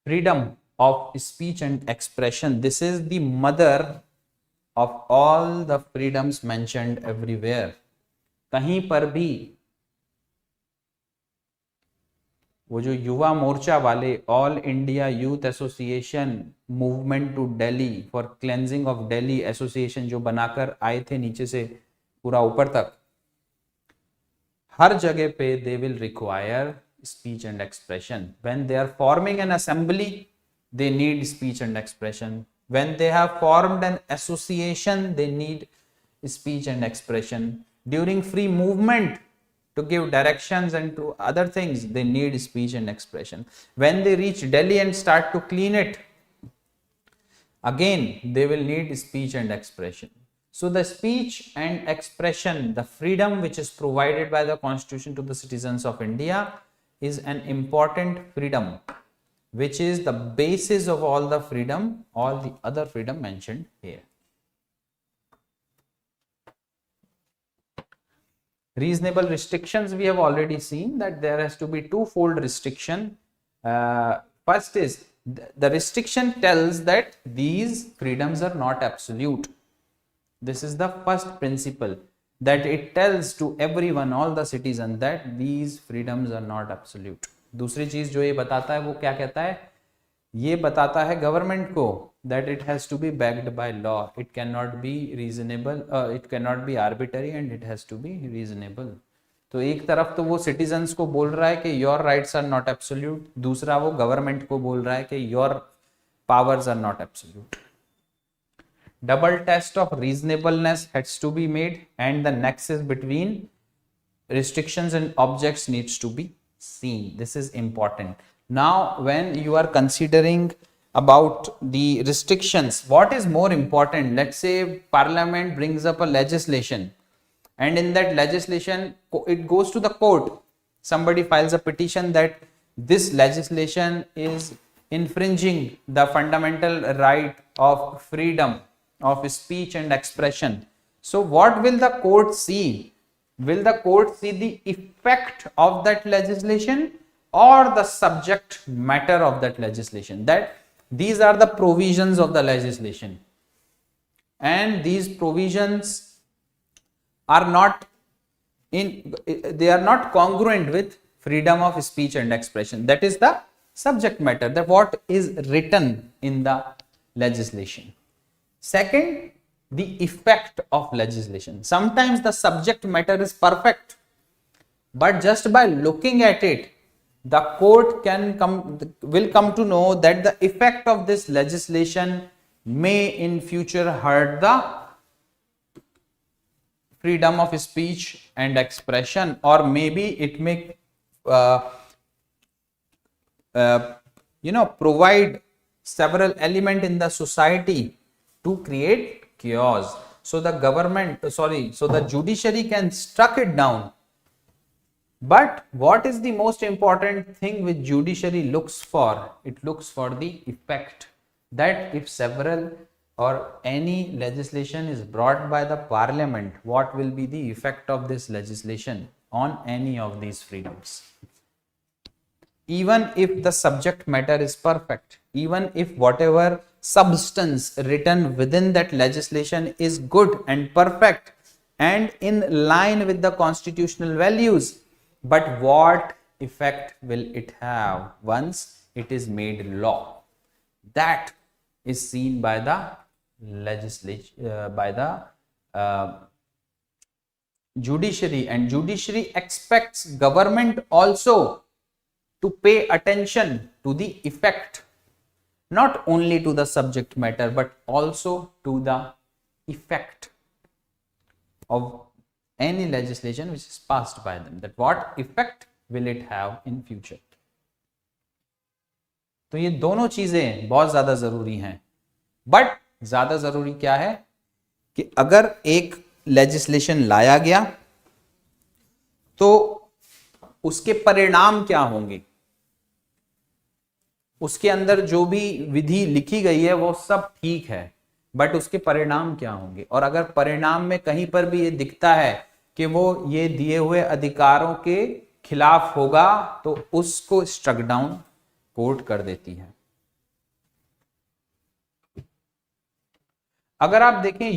freedom of speech and expression. This is the mother of all the freedoms mentioned everywhere. कहीं पर भी वो जो युवा मोर्चा वाले, all India youth association movement to Delhi for cleansing of Delhi association, जो बनाकर आए थे नीचे से पूरा ऊपर तक, हर जगह पे they will require speech and expression. When they are forming an assembly, they need speech and expression. When they have formed an association, they need speech and expression. During free movement, to give directions and to other things, they need speech and expression. When they reach Delhi and start to clean it, again they will need speech and expression. So the speech and expression, the freedom which is provided by the Constitution to the citizens of India, is an important freedom, which is the basis of all the freedom, all the other freedom mentioned here. Reasonable restrictions, we have already seen that there has to be twofold restriction. First is the restriction tells that these freedoms are not absolute. This is the first principle, that it tells to everyone, all the citizens, that these freedoms are not absolute. दूसरी चीज जो ये बताता है वो क्या कहता है? ये बताता है गवर्नमेंट को that it has to be backed by law. It cannot be reasonable, it cannot be arbitrary and it has to be reasonable. तो एक तरफ तो वो सिटीजन्स को बोल रहा है कि your rights are not absolute, दूसरा वो गवर्नमेंट को बोल रहा है कि your powers are not absolute. Double test of reasonableness has to be made, and the nexus between restrictions and objects needs to be seen. This is important. Now when you are considering about the restrictions, what is more important? Let's say parliament brings up a legislation, and in that legislation it goes to the court. Somebody files a petition that this legislation is infringing the fundamental right of freedom of speech and expression. So what will the court see? Will the court see the effect of that legislation or the subject matter of that legislation? That these are the provisions of the legislation, and these provisions are not they are not congruent with freedom of speech and expression. That is the subject matter, that what is written in the legislation. Second, the effect of legislation. Sometimes the subject matter is perfect, but just by looking at it, the court will come to know that the effect of this legislation may in future hurt the freedom of speech and expression, or maybe it may provide several elements in the society to create chaos. So the judiciary can struck it down. But what is the most important thing which judiciary looks for? It looks for the effect, that if several or any legislation is brought by the parliament, what will be the effect of this legislation on any of these freedoms? Even if the subject matter is perfect, even if whatever substance written within that legislation is good and perfect and in line with the constitutional values, but what effect will it have once it is made law? That is seen by the judiciary, and judiciary expects government also to pay attention to the effect, not only to the subject matter but also to the effect of any legislation which is passed by them, that what effect will it have in future. तो ये दोनों चीजें बहुत ज्यादा जरूरी हैं, but ज्यादा जरूरी क्या है कि अगर एक लेजिस्लेशन लाया गया तो उसके परिणाम क्या होंगे, उसके अंदर जो भी विधि लिखी गई है वो सब ठीक है, बट उसके परिणाम क्या होंगे, और अगर परिणाम में कहीं पर भी ये दिखता है कि वो ये दिए हुए अधिकारों के खिलाफ होगा तो उसको स्ट्रक डाउन कोर्ट कर देती है। अगर आप देखें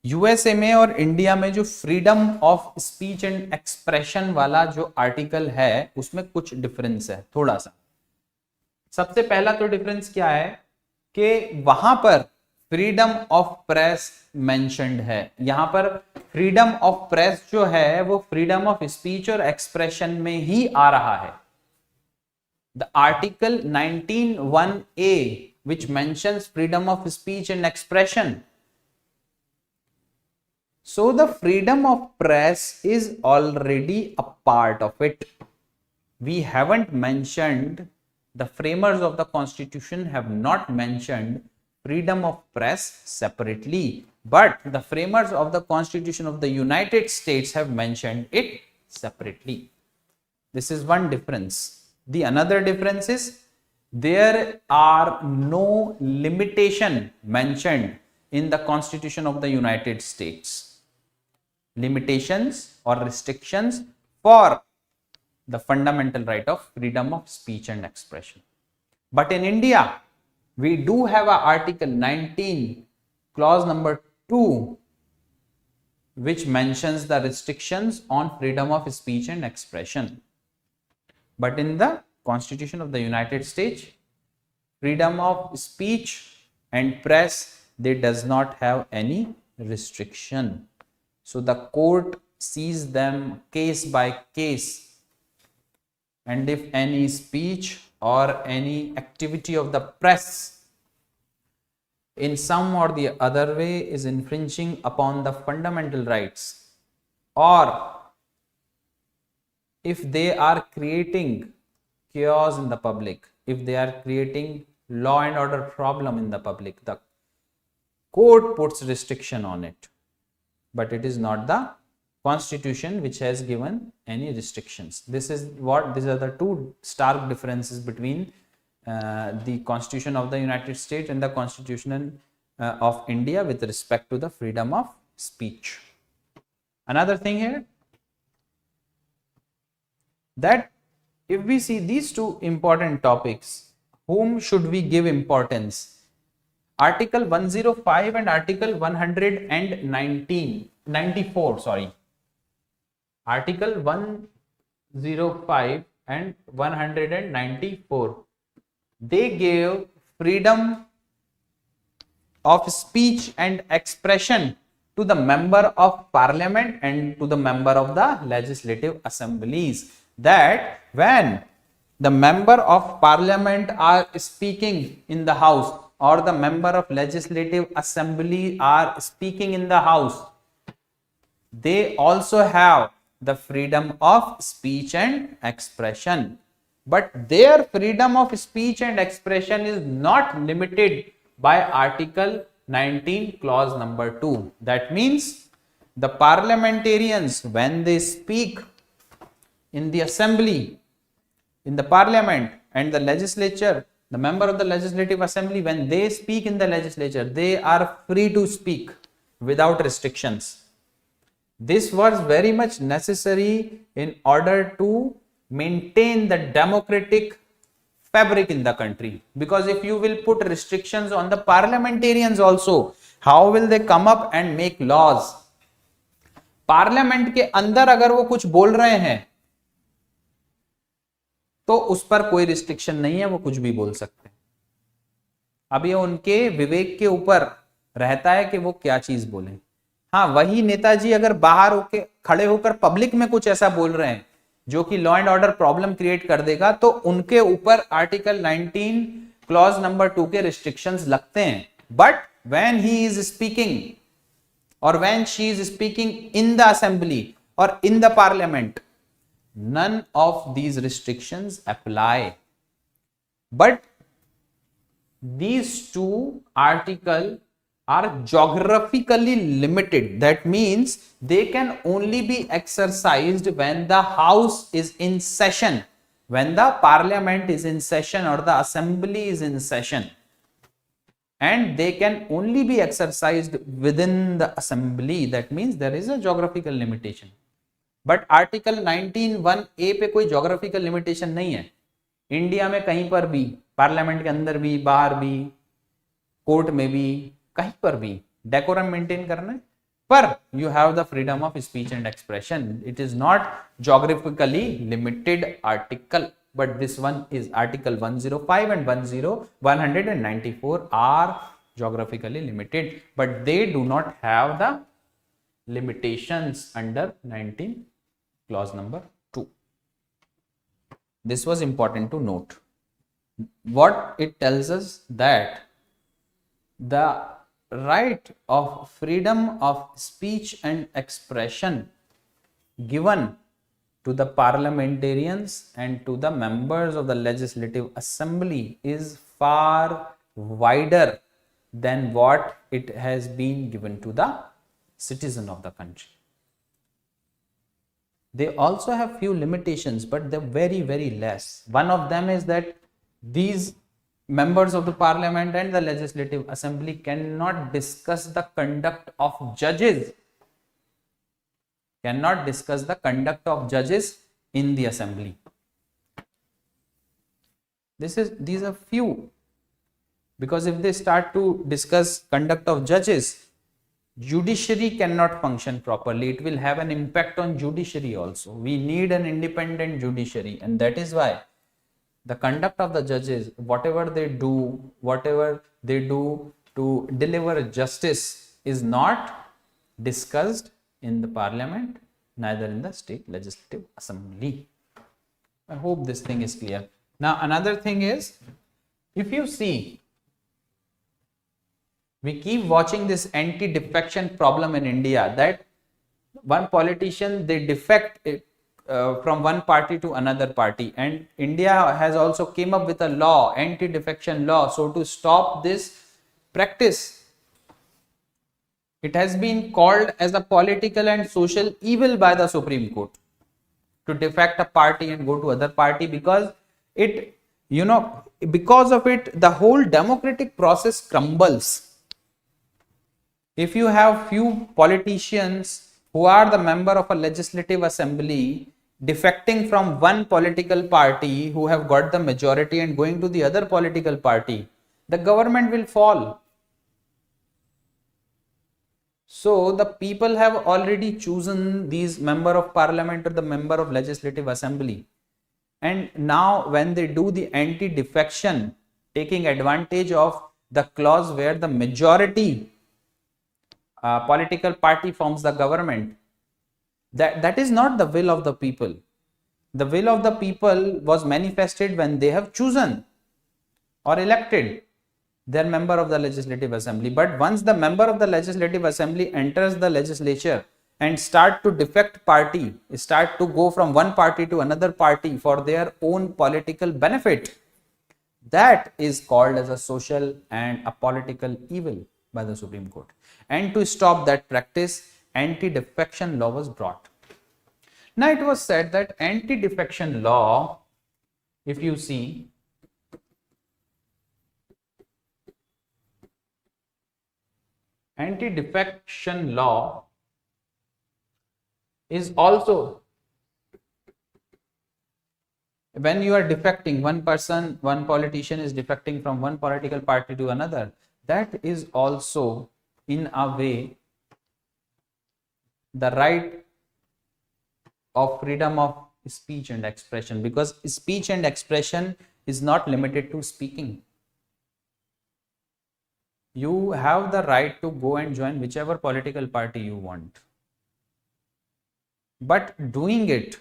यूएसए में और इंडिया में जो freedom of speech and expression वाला जो आर्टिकल है उसमें कुछ डिफरेंस है थोड़ा सा। सबसे पहला तो डिफरेंस क्या है कि वहां पर फ्रीडम ऑफ प्रेस मेंशन्ड है, यहां पर फ्रीडम ऑफ प्रेस जो है वो फ्रीडम ऑफ स्पीच और एक्सप्रेशन में ही आ रहा है। The article 19(1)(a which mentions freedom of speech and expression. So the freedom of press is already a part of it. We haven't mentioned, the framers of the constitution have not mentioned freedom of press separately, but the framers of the constitution of the United States have mentioned it separately. This is one difference. The another difference is there are no limitation mentioned in the Constitution of the United States. Limitations or restrictions for the fundamental right of freedom of speech and expression. But in India, we do have a Article 19, clause number 2, which mentions the restrictions on freedom of speech and expression. But in the Constitution of the United States, freedom of speech and press, they does not have any restriction. So the court sees them case by case, and if any speech or any activity of the press in some or the other way is infringing upon the fundamental rights, or if they are creating chaos in the public, if they are creating law and order problem in the public, the court puts restriction on it. But it is not the Constitution which has given any restrictions. These are the two stark differences between the Constitution of the United States and the Constitution of India with respect to the freedom of speech. Another thing here, that if we see these two important topics, whom should we give importance? Article 105 and Article 194, sorry. Article 105 and 194, they gave freedom of speech and expression to the member of parliament and to the member of the legislative assemblies, that when the member of parliament are speaking in the house or the member of legislative assembly are speaking in the house, they also have the freedom of speech and expression. But their freedom of speech and expression is not limited by Article 19, clause number 2. That means the parliamentarians, when they speak in the assembly, in the parliament, and the legislature, the member of the legislative assembly, when they speak in the legislature, they are free to speak without restrictions. This was very much necessary in order to maintain the democratic fabric in the country, because if you will put restrictions on the parliamentarians also, how will they come up and make laws? Parliament के अंदर अगर वो कुछ बोल रहे हैं तो उस पर कोई रिस्ट्रिक्शन नहीं है, वो कुछ भी बोल सकते हैं। अब ये उनके विवेक के ऊपर रहता है कि वो क्या चीज बोलें। हाँ, वही नेताजी अगर बाहर होके खड़े होकर पब्लिक में कुछ ऐसा बोल रहे हैं जो कि law and order problem create कर देगा, तो उनके ऊपर आर्टिकल 19 क्लॉज नंबर 2 के रिस्ट्रिक्शंस लगते हैं। But when he is speaking or when she is speaking in the assembly or in the parliament, none of these restrictions apply. But these two articles are geographically limited. That means they can only be exercised when the house is in session, when the parliament is in session or the assembly is in session. And they can only be exercised within the assembly. That means there is a geographical limitation. But article 19(1)(a पे कोई geographical limitation नहीं है। India में कहीं पर भी, parliament के अंदर भी, बाहर भी, कोर्ट में भी, कहीं पर भी डेकोरम मेंटेन करना है, पर you have the freedom of speech and expression. It is not geographically limited article. But this one is article 105 and 194 are geographically limited, but they do not have the limitations under 19 clause number 2. This was important to note. What it tells us, that the right of freedom of speech and expression given to the parliamentarians and to the members of the legislative assembly is far wider than what it has been given to the citizen of the country. They also have few limitations, but they're very, very less. One of them is that these members of the parliament and the legislative assembly cannot discuss the conduct of judges, cannot discuss the conduct of judges in the assembly. These are few, because if they start to discuss conduct of judges, judiciary cannot function properly. It will have an impact on judiciary also. We need an independent judiciary, and that is why the conduct of the judges, whatever they do to deliver justice, is not discussed in the parliament, neither in the state legislative assembly. I hope this thing is clear. Now another thing is, if you see, we keep watching this anti-defection problem in India, that one politician, they defect from one party to another party, and India has also came up with a law, anti-defection law, so to stop this practice. It has been called as a political and social evil by the Supreme Court to defect a party and go to other party, because it, because of it, the whole democratic process crumbles. If you have few politicians who are the member of a legislative assembly defecting from one political party who have got the majority and going to the other political party, the government will fall. So the people have already chosen these member of parliament or the member of legislative assembly, and now when they do the anti-defection, taking advantage of the clause where the majority political party forms the government, that is not the will of the people. The will of the people was manifested when they have chosen or elected their member of the legislative assembly. But once the member of the legislative assembly enters the legislature and start to defect party, start to go from one party to another party for their own political benefit, that is called as a social and a political evil by the Supreme Court. And to stop that practice, anti-defection law was brought. Now it was said that anti-defection law, if you see, anti-defection law is also, when you are defecting, one politician is defecting from one political party to another, that is also in a way the right of freedom of speech and expression, because speech and expression is not limited to speaking. You have the right to go and join whichever political party you want. But doing it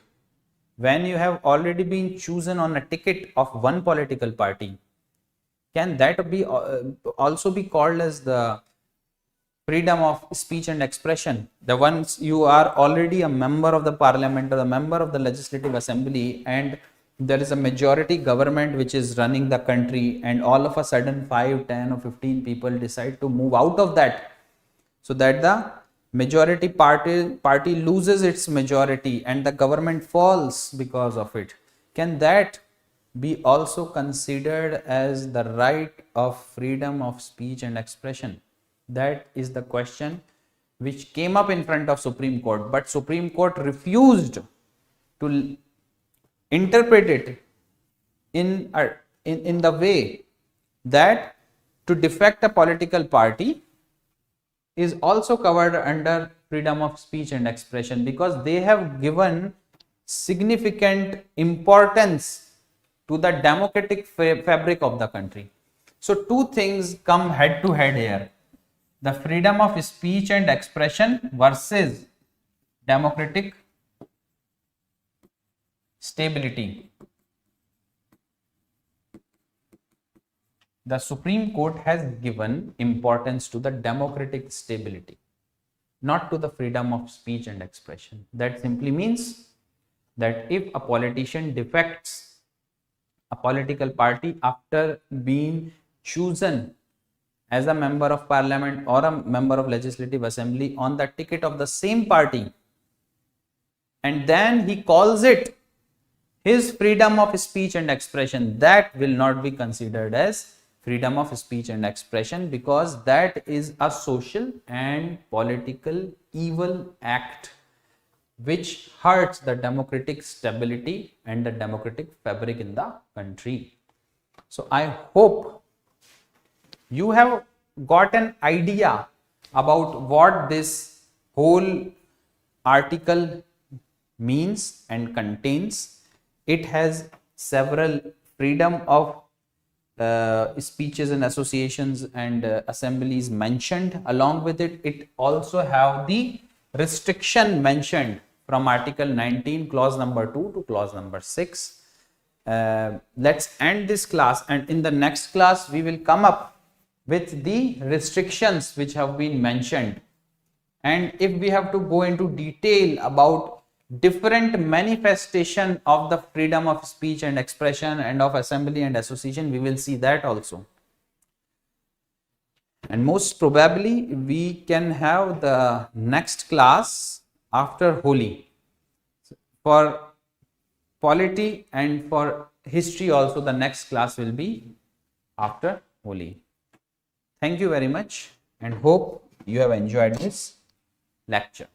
when you have already been chosen on a ticket of one political party, can that be also be called as the freedom of speech and expression? The ones you are already a member of the parliament or a member of the legislative assembly, and there is a majority government which is running the country, and all of a sudden 5, 10 or 15 people decide to move out of that, so that the majority party loses its majority and the government falls because of it. Can that be also considered as the right of freedom of speech and expression? That is the question which came up in front of Supreme Court, but Supreme Court refused to interpret it in the way that to defect a political party is also covered under freedom of speech and expression, because they have given significant importance to the democratic fabric of the country. So two things come head to head here: the freedom of speech and expression versus democratic stability. The Supreme Court has given importance to the democratic stability, not to the freedom of speech and expression. That simply means that if a politician defects a political party after being chosen as a member of parliament or a member of legislative assembly on the ticket of the same party, and then he calls it his freedom of speech and expression, that will not be considered as freedom of speech and expression, because that is a social and political evil act which hurts the democratic stability and the democratic fabric in the country. So I hope you have got an idea about what this whole article means and contains. It has several freedom of speeches and associations and assemblies mentioned. Along with it, it also have the restriction mentioned from article 19 clause number 2 to clause number 6. Let's end this class, and in the next class we will come up with the restrictions which have been mentioned, and if we have to go into detail about different manifestation of the freedom of speech and expression and of assembly and association, we will see that also. And most probably we can have the next class after Holi. For polity and for history also, the next class will be after Holi. Thank you very much, and hope you have enjoyed this lecture.